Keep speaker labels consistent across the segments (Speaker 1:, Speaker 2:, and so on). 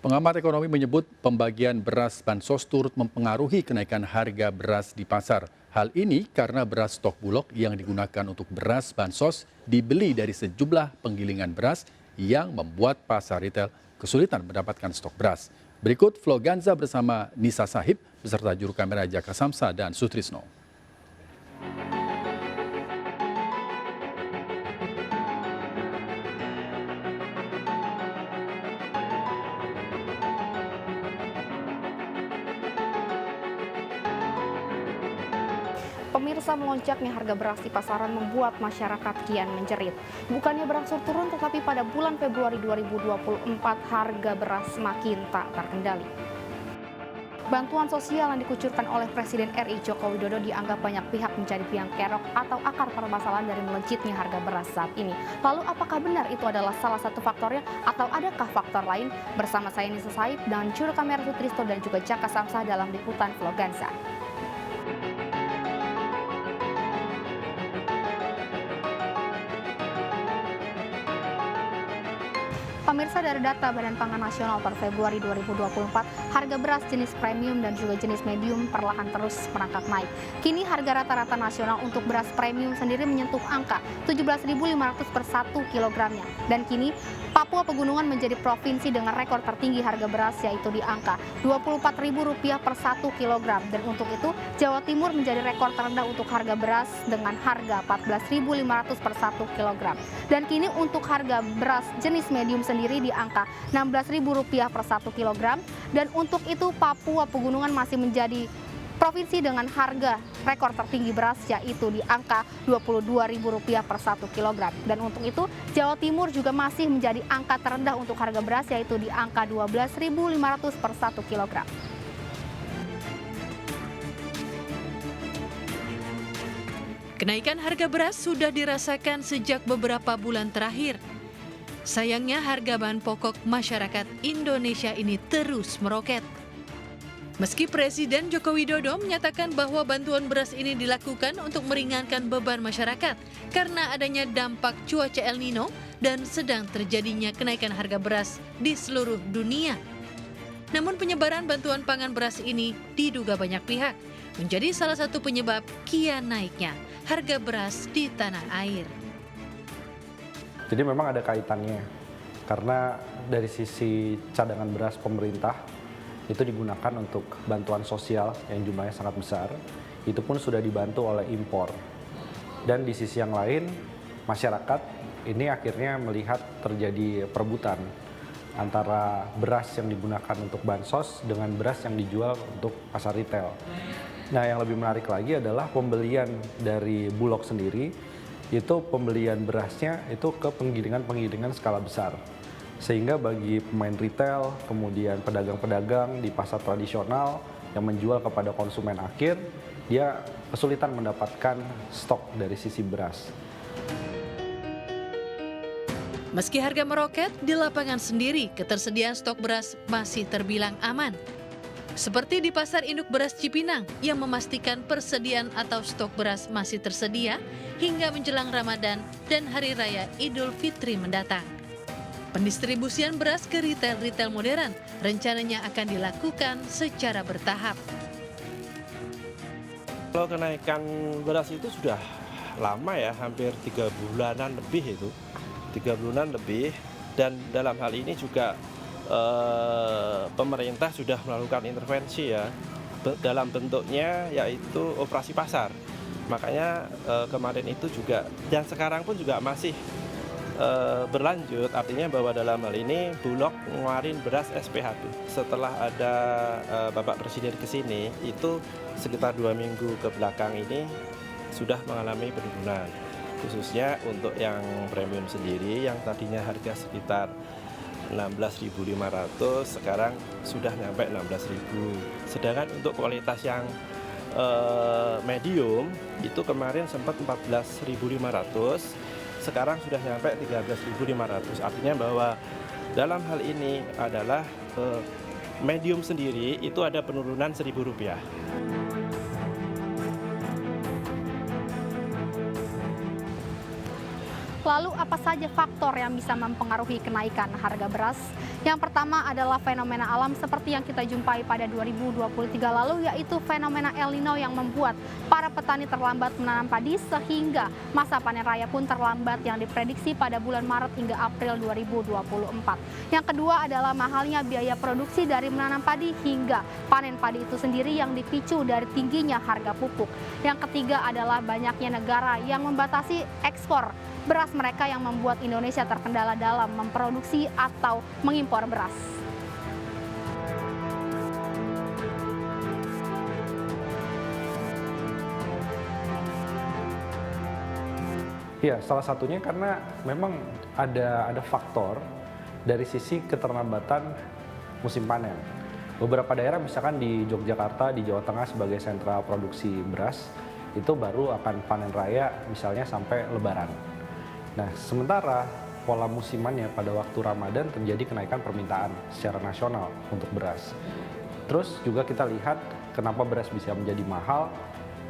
Speaker 1: Pengamat ekonomi menyebut pembagian beras bansos turut mempengaruhi kenaikan harga beras di pasar. Hal ini karena beras stok bulog yang digunakan untuk beras bansos dibeli dari sejumlah penggilingan beras yang membuat pasar retail kesulitan mendapatkan stok beras. Berikut Flo Ganza bersama Nisa Sahib beserta juru kamera Jaka Samsa dan Sutrisno.
Speaker 2: Pemirsa, melonjaknya harga beras di pasaran membuat masyarakat kian menjerit. Bukannya berangsur turun, tetapi pada bulan Februari 2024 harga beras semakin tak terkendali. Bantuan sosial yang dikucurkan oleh Presiden RI Joko Widodo dianggap banyak pihak menjadi biang kerok atau akar permasalahan dari melonjaknya harga beras saat ini. Lalu apakah benar itu adalah salah satu faktornya atau adakah faktor lain? Bersama saya Nisa Said dan juru kamera Sutrisno dan juga Jaka Samsa dalam liputan Flo Ganza. Pemirsa, dari data Badan Pangan Nasional per Februari 2024, harga beras jenis premium dan juga jenis medium perlahan terus merangkak naik. Kini harga rata-rata nasional untuk beras premium sendiri menyentuh angka 17.500 per 1 kilogramnya. Dan kini Papua Pegunungan menjadi provinsi dengan rekor tertinggi harga beras, yaitu di angka Rp24.000 per 1 kilogram. Dan untuk itu Jawa Timur menjadi rekor terendah untuk harga beras dengan harga Rp14.500 per 1 kilogram. Dan kini untuk harga beras jenis medium sendiri di angka Rp16.000 per 1 kilogram. Dan untuk itu Papua Pegunungan masih menjadi provinsi dengan harga rekor tertinggi beras, yaitu di angka Rp22.000 per 1 kilogram. Dan untuk itu Jawa Timur juga masih menjadi angka terendah untuk harga beras, yaitu di angka Rp12.500 per 1 kilogram.
Speaker 3: Kenaikan harga beras sudah dirasakan sejak beberapa bulan terakhir. Sayangnya harga bahan pokok masyarakat Indonesia ini terus meroket. Meski Presiden Joko Widodo menyatakan bahwa bantuan beras ini dilakukan untuk meringankan beban masyarakat karena adanya dampak cuaca El Nino dan sedang terjadinya kenaikan harga beras di seluruh dunia. Namun penyebaran bantuan pangan beras ini diduga banyak pihak menjadi salah satu penyebab kian naiknya harga beras di tanah air.
Speaker 4: Jadi memang ada kaitannya, karena dari sisi cadangan beras pemerintah itu digunakan untuk bantuan sosial yang jumlahnya sangat besar, itu pun sudah dibantu oleh impor. Dan di sisi yang lain, masyarakat ini akhirnya melihat terjadi perebutan antara beras yang digunakan untuk bansos dengan beras yang dijual untuk pasar retail. Nah, yang lebih menarik lagi adalah pembelian dari Bulog sendiri, itu pembelian berasnya itu ke penggilingan-penggilingan skala besar. Sehingga bagi pemain retail, kemudian pedagang-pedagang di pasar tradisional yang menjual kepada konsumen akhir, dia kesulitan mendapatkan stok dari sisi beras.
Speaker 3: Meski harga meroket, di lapangan sendiri ketersediaan stok beras masih terbilang aman. Seperti di Pasar Induk Beras Cipinang yang memastikan persediaan atau stok beras masih tersedia hingga menjelang Ramadan dan Hari Raya Idul Fitri mendatang. Pendistribusian beras ke retail-retail modern rencananya akan dilakukan secara bertahap.
Speaker 5: Kalau kenaikan beras itu sudah lama ya, hampir 3 bulanan lebih itu. 3 bulan lebih, dan dalam hal ini juga pemerintah sudah melakukan intervensi ya, dalam bentuknya yaitu operasi pasar. Makanya kemarin itu juga, dan sekarang pun juga masih berlanjut, artinya bahwa dalam hal ini Bulog ngeluarin beras SPHB. Setelah ada Bapak Presiden ke sini, itu sekitar 2 minggu ke belakang ini sudah mengalami penurunan. Khususnya untuk yang premium sendiri, yang tadinya harga sekitar 16.500, sekarang sudah nyampe 16.000. Sedangkan untuk kualitas yang medium, itu kemarin sempat 14.500, sekarang sudah nyampe 13.500. Artinya bahwa dalam hal ini adalah medium sendiri itu ada penurunan Rp1.000.
Speaker 2: Lalu apa saja faktor yang bisa mempengaruhi kenaikan harga beras? Yang pertama adalah fenomena alam seperti yang kita jumpai pada 2023 lalu, yaitu fenomena El Nino yang membuat para petani terlambat menanam padi sehingga masa panen raya pun terlambat yang diprediksi pada bulan Maret hingga April 2024. Yang kedua adalah mahalnya biaya produksi dari menanam padi hingga panen padi itu sendiri yang dipicu dari tingginya harga pupuk. Yang ketiga adalah banyaknya negara yang membatasi ekspor beras mereka yang membuat Indonesia terkendala dalam memproduksi atau mengimpor beras.
Speaker 4: Ya, salah satunya karena memang ada faktor dari sisi keterlambatan musim panen. Beberapa daerah misalkan di Yogyakarta, di Jawa Tengah sebagai sentra produksi beras, itu baru akan panen raya misalnya sampai Lebaran. Nah, sementara pola musimannya pada waktu Ramadan terjadi kenaikan permintaan secara nasional untuk beras. Terus juga kita lihat kenapa beras bisa menjadi mahal.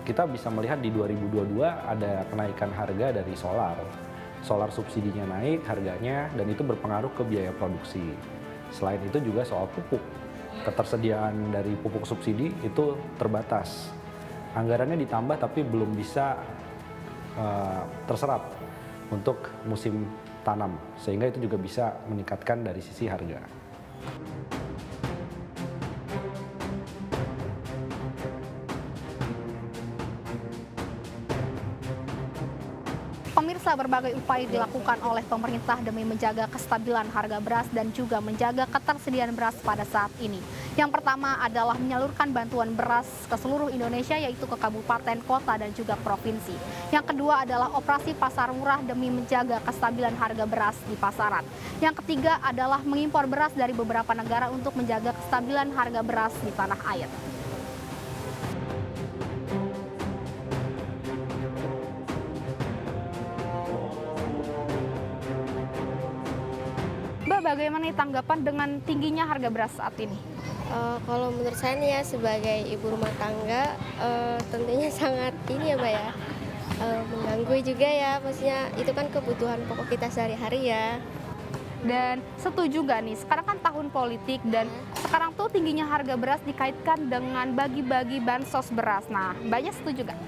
Speaker 4: Kita bisa melihat di 2022 ada kenaikan harga dari solar. Solar subsidinya naik harganya dan itu berpengaruh ke biaya produksi. Selain itu juga soal pupuk. Ketersediaan dari pupuk subsidi itu terbatas. Anggarannya ditambah tapi belum bisa terserap untuk musim tanam, sehingga itu juga bisa meningkatkan dari sisi harga.
Speaker 2: Pemirsa, berbagai upaya dilakukan oleh pemerintah demi menjaga kestabilan harga beras dan juga menjaga ketersediaan beras pada saat ini. Yang pertama adalah menyalurkan bantuan beras ke seluruh Indonesia, yaitu ke kabupaten, kota, dan juga provinsi. Yang kedua adalah operasi pasar murah demi menjaga kestabilan harga beras di pasaran. Yang ketiga adalah mengimpor beras dari beberapa negara untuk menjaga kestabilan harga beras di tanah air. Mbak, bagaimana nih tanggapan dengan tingginya harga beras saat ini?
Speaker 6: Kalau menurut saya nih ya, sebagai ibu rumah tangga, tentunya sangat ini ya Mbak ya, mengganggu juga ya, maksudnya itu kan kebutuhan pokok kita sehari-hari ya.
Speaker 2: Dan setuju gak nih, sekarang kan tahun politik dan sekarang tuh tingginya harga beras dikaitkan dengan bagi-bagi bansos beras. Nah, Mbaknya setuju gak?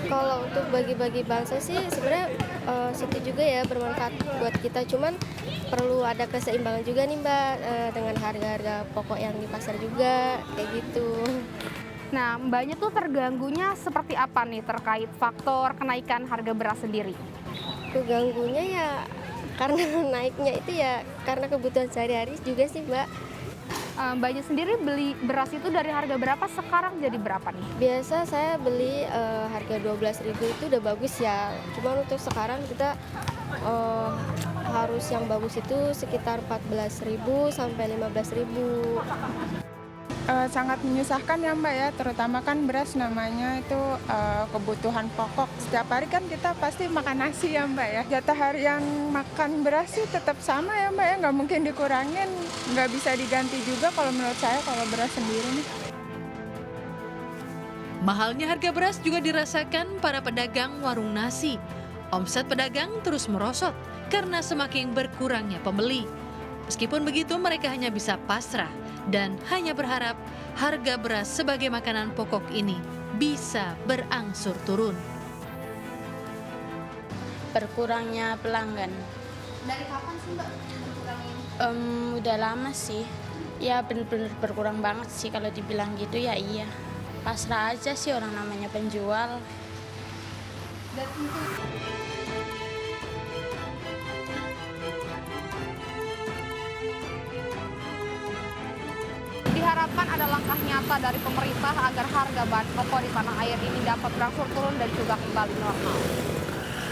Speaker 6: Kalau untuk bagi-bagi bansos sih sebenarnya setuju juga ya, bermanfaat buat kita, cuman perlu ada keseimbangan juga nih Mbak, dengan harga-harga pokok yang di pasar juga, kayak gitu.
Speaker 2: Nah, Mbaknya tuh terganggunya seperti apa nih terkait faktor kenaikan harga beras sendiri?
Speaker 6: Keganggunya ya karena naiknya itu ya karena kebutuhan sehari-hari juga sih Mbak.
Speaker 2: Mbaknya sendiri beli beras itu dari harga berapa, sekarang jadi berapa nih?
Speaker 6: Biasa saya beli harga 12.000 itu udah bagus ya. Cuman untuk sekarang kita harus yang bagus itu sekitar 14.000 sampai 15.000.
Speaker 7: Sangat menyusahkan ya Mbak ya, terutama kan beras namanya itu kebutuhan pokok. Setiap hari kan kita pasti makan nasi ya Mbak ya. Jatah harian makan beras sih tetap sama ya Mbak ya, nggak mungkin dikurangin, nggak bisa diganti juga kalau menurut saya kalau beras sendiri nih.
Speaker 3: Mahalnya harga beras juga dirasakan para pedagang warung nasi. Omset pedagang terus merosot karena semakin berkurangnya pembeli. Meskipun begitu, mereka hanya bisa pasrah dan hanya berharap harga beras sebagai makanan pokok ini bisa berangsur turun.
Speaker 8: Berkurangnya pelanggan.
Speaker 2: Dari kapan sih Mbak berkurangnya?
Speaker 8: Udah lama sih. Ya bener-bener berkurang banget sih kalau dibilang gitu ya iya. Pasrah aja sih orang namanya penjual.
Speaker 2: Dan untuk diharapkan ada langkah nyata dari pemerintah agar harga bahan pokok di tanah air ini dapat berangsur turun dan juga kembali normal.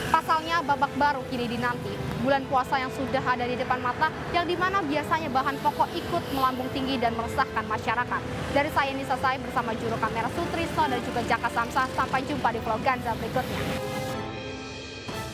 Speaker 2: Pasalnya babak baru kini dinanti, bulan puasa yang sudah ada di depan mata, yang dimana biasanya bahan pokok ikut melambung tinggi dan meresahkan masyarakat. Dari saya Nisa Sai bersama juru kamera Sutrisno dan juga Jaka Samsa, sampai jumpa di vlog Ganza berikutnya.